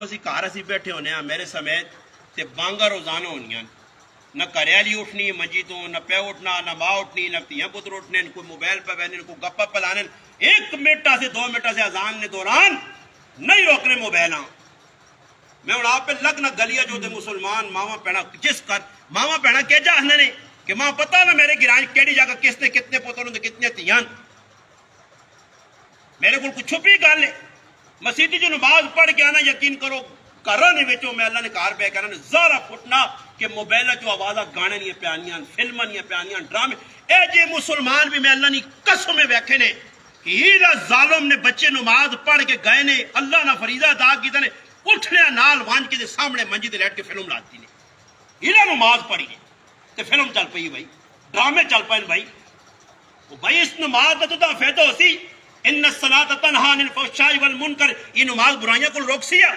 اسی گھر اسی بیٹھے ہونے ہیں میرے سمیت تے بانگا روزانہ ہونیاں نہ کریالی اٹھنی منجی تو نہ پہ اٹھنا نہ ماں اٹھنی نہ پیاں پتر اٹھنے کوئی موبائل پہ بہنے کوئی گپا پلانے 1 منٹ سے 2 منٹ سے اذان نے دوران نہیں روکنے موبائل میں ہوں آپ پہ لگنا گلیا جو دے مسلمان ماما پینا جس کر ماما پینا کہ جا نے کہ ماں پتہ نہ میرے گران کیڑی جگہ کس نے کتنے پتر ہوں کتنے تیان میرے کو کچھ چھپی گل ہے مسیدی جو نماز پڑھ کے آنا یقین کرو گھراں وچوں میں اللہ نے گھر پہ کرنا زارا پھٹنا کہ موبائل چو آوازاں گانے نہیں پیانیاں فلماں نہیں پیانیاں ڈرامے اے جی مسلمان بھی میں اللہ نے قسم ویکھے نے کہ ہیرا ظالم نے بچے نماز پڑھ کے گئے نے اللہ نہ فریضہ ادا کیتا نے اٹھنے نال وانج کے سامنے منجی تے لیٹ کے فلم لاتی نے ہیرا نماز پڑھی نے تے فلم چل پئی بھائی ڈرامے چل پئے بھائی بھائی اس نماز دا تو فائدہ ہوسی ان الصلاۃ تنہا عن الفحشاء والمنکر یہ نماز برائیاں کو روک سیا